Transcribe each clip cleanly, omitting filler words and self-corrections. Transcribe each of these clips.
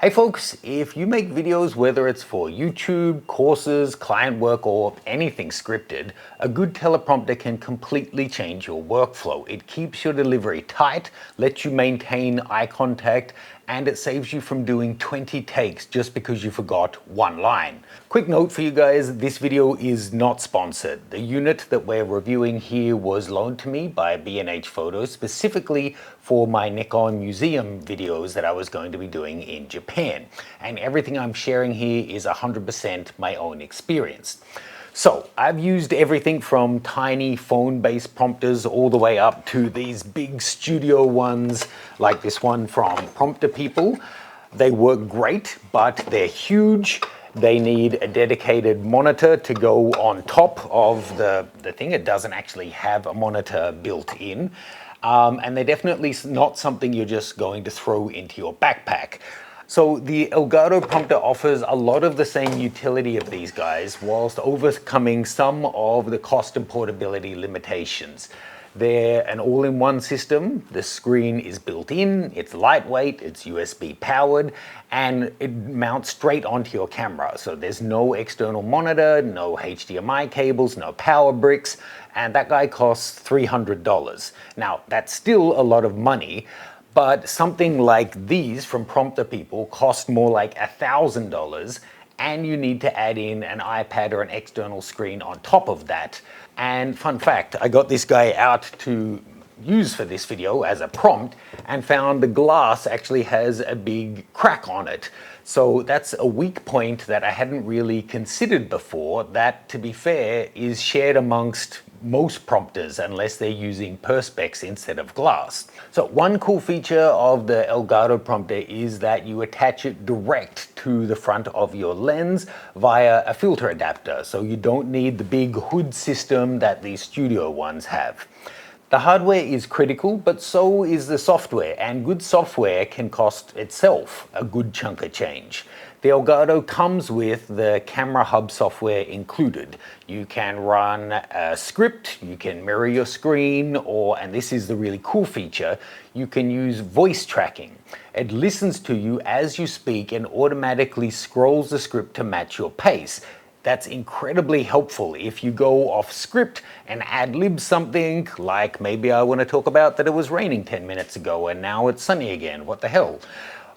Hey folks, if you make videos, whether it's for YouTube, courses, client work, or anything scripted, a good teleprompter can completely change your workflow. It keeps your delivery tight, lets you maintain eye contact, and it saves you from doing 20 takes just because you forgot one line. Quick note for you guys, this video is not sponsored. The unit that we're reviewing here was loaned to me by B&H Photos specifically for my Nikon museum videos that I was going to be doing in Japan. And everything I'm sharing here is 100% my own experience. So I've used everything from tiny phone-based prompters all the way up to these big studio ones like this one from Prompter People. They work great, but they're huge. They need a dedicated monitor to go on top of the thing. It doesn't actually have a monitor built in. And they're definitely not something you're just going to throw into your backpack. So the Elgato Prompter offers a lot of the same utility of these guys whilst overcoming some of the cost and portability limitations. They're an all-in-one system. The screen is built in, it's lightweight, it's USB powered, and it mounts straight onto your camera. So there's no external monitor, no HDMI cables, no power bricks, and that guy costs $300. Now, that's still a lot of money, but something like these from Prompter People cost more like $1,000, and you need to add in an iPad or an external screen on top of that. And fun fact, I got this guy out to use for this video as a prompt and found the glass actually has a big crack on it. So that's a weak point that I hadn't really considered before, that, to be fair, is shared amongst most prompters unless they're using perspex instead of glass. So one cool feature of the Elgato Prompter is that you attach it direct to the front of your lens via a filter adapter, so you don't need the big hood system that these studio ones have. The hardware is critical, but so is the software, and good software can cost itself a good chunk of change. The Elgato comes with the Camera Hub software included. You can run a script, you can mirror your screen, and this is the really cool feature, you can use voice tracking. It listens to you as you speak and automatically scrolls the script to match your pace. That's incredibly helpful if you go off script and ad-lib something, like maybe I want to talk about that it was raining 10 minutes ago and now it's sunny again, what the hell.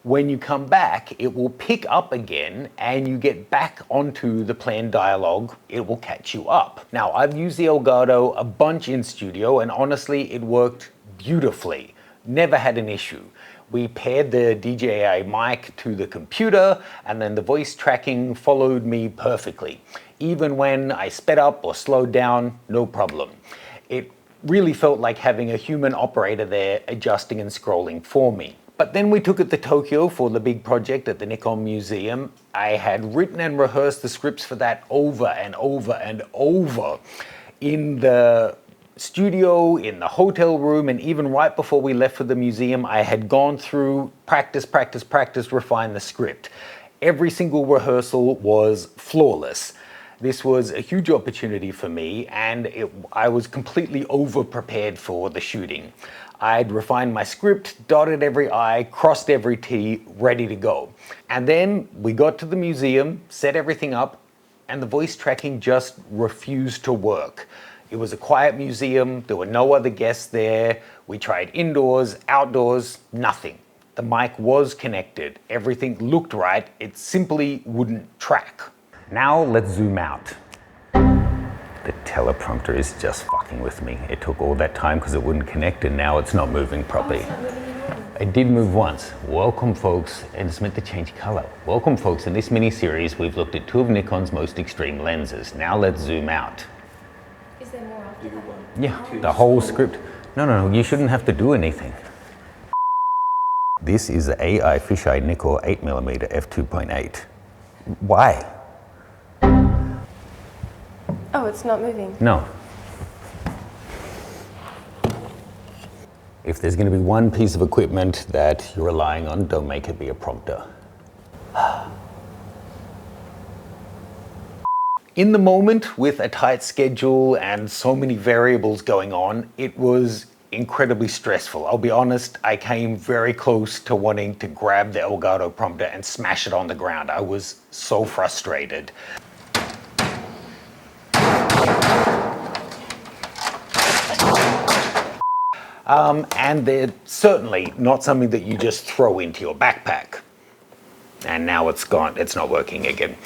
When you come back, it will pick up again and you get back onto the planned dialogue, it will catch you up. Now, I've used the Elgato a bunch in studio and honestly, it worked beautifully. Never had an issue. We paired the DJI mic to the computer and then the voice tracking followed me perfectly. Even when I sped up or slowed down, no problem. It really felt like having a human operator there adjusting and scrolling for me. But then we took it to Tokyo for the big project at the Nikon Museum. I had written and rehearsed the scripts for that over and over and over in the studio, in the hotel room, and even right before we left for the museum, I had gone through practice, refine the script. Every single rehearsal was flawless. This was a huge opportunity for me, and I was completely over-prepared for the shooting. I'd refined my script, dotted every I, crossed every T, ready to go. And then we got to the museum, set everything up, and the voice tracking just refused to work. It was a quiet museum, there were no other guests there. We tried indoors, outdoors, nothing. The mic was connected, everything looked right, it simply wouldn't track. Now let's zoom out. The teleprompter is just fucking with me. It took all that time because it wouldn't connect and now it's not moving properly. It did move once. Welcome folks, and it's meant to change color. Welcome folks, in this mini-series we've looked at two of Nikon's most extreme lenses. Now let's zoom out. Is there more after that? Yeah, the whole script. No, you shouldn't have to do anything. This is the AI fisheye Nikon 8mm f2.8. Why? Oh, it's not moving. No. If there's going to be one piece of equipment that you're relying on, don't make it be a prompter. In the moment, with a tight schedule and so many variables going on, it was incredibly stressful. I'll be honest, I came very close to wanting to grab the Elgato Prompter and smash it on the ground. I was so frustrated. And they're certainly not something that you just throw into your backpack. And now it's gone, it's not working again.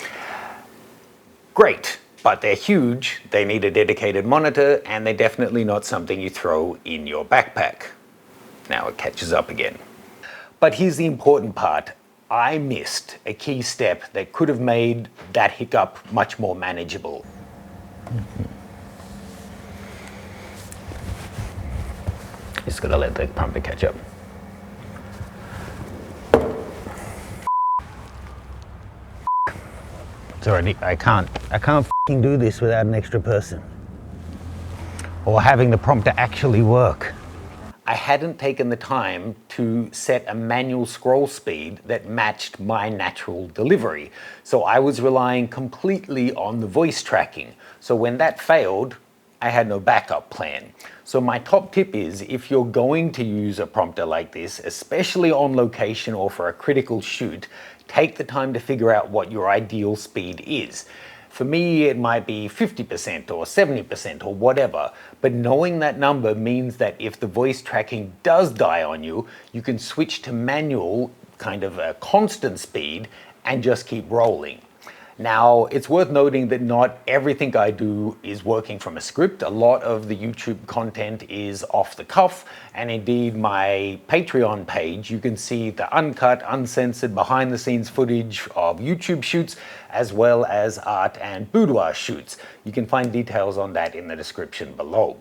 Great, but they're huge, they need a dedicated monitor, and they're definitely not something you throw in your backpack. Now it catches up again. But here's the important part. I missed a key step that could have made that hiccup much more manageable. Just gotta let the prompter catch up. Sorry, I can't f***ing do this without an extra person. Or having the prompter actually work. I hadn't taken the time to set a manual scroll speed that matched my natural delivery. So I was relying completely on the voice tracking. So when that failed, I had no backup plan. So my top tip is, if you're going to use a prompter like this, especially on location or for a critical shoot, take the time to figure out what your ideal speed is. For me, it might be 50% or 70% or whatever, but knowing that number means that if the voice tracking does die on you, you can switch to manual, kind of a constant speed, and just keep rolling. Now, it's worth noting that not everything I do is working from a script. A lot of the YouTube content is off the cuff, and indeed my Patreon page, you can see the uncut, uncensored, behind the scenes footage of YouTube shoots, as well as art and boudoir shoots. You can find details on that in the description below.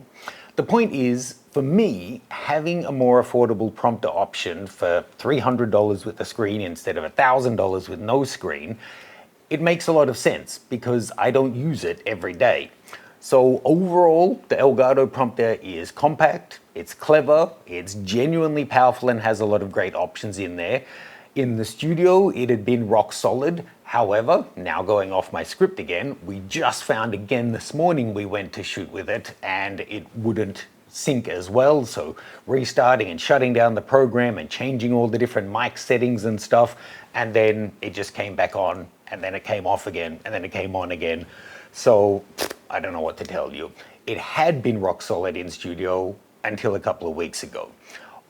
The point is, for me, having a more affordable prompter option for $300 with a screen instead of $1,000 with no screen, it makes a lot of sense because I don't use it every day. So overall, the Elgato Prompter is compact, it's clever, it's genuinely powerful and has a lot of great options in there. In the studio, it had been rock solid. However, now going off my script again, we just found again this morning we went to shoot with it and it wouldn't sync as well. So restarting and shutting down the program and changing all the different mic settings and stuff. And then it just came back on, and then it came off again, and then it came on again. So I don't know what to tell you. It had been rock solid in studio until a couple of weeks ago.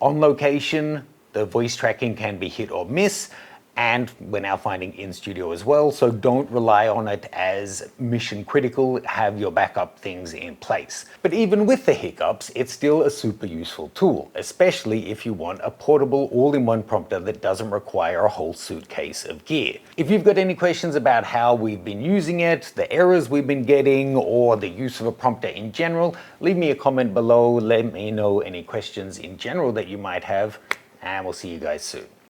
On location, the voice tracking can be hit or miss, and we're now finding in studio as well. So don't rely on it as mission critical. Have your backup things in place. But even with the hiccups, it's still a super useful tool, especially if you want a portable all-in-one prompter that doesn't require a whole suitcase of gear. If you've got any questions about how we've been using it, the errors we've been getting, or the use of a prompter in general, leave me a comment below. Let me know any questions in general that you might have, and we'll see you guys soon.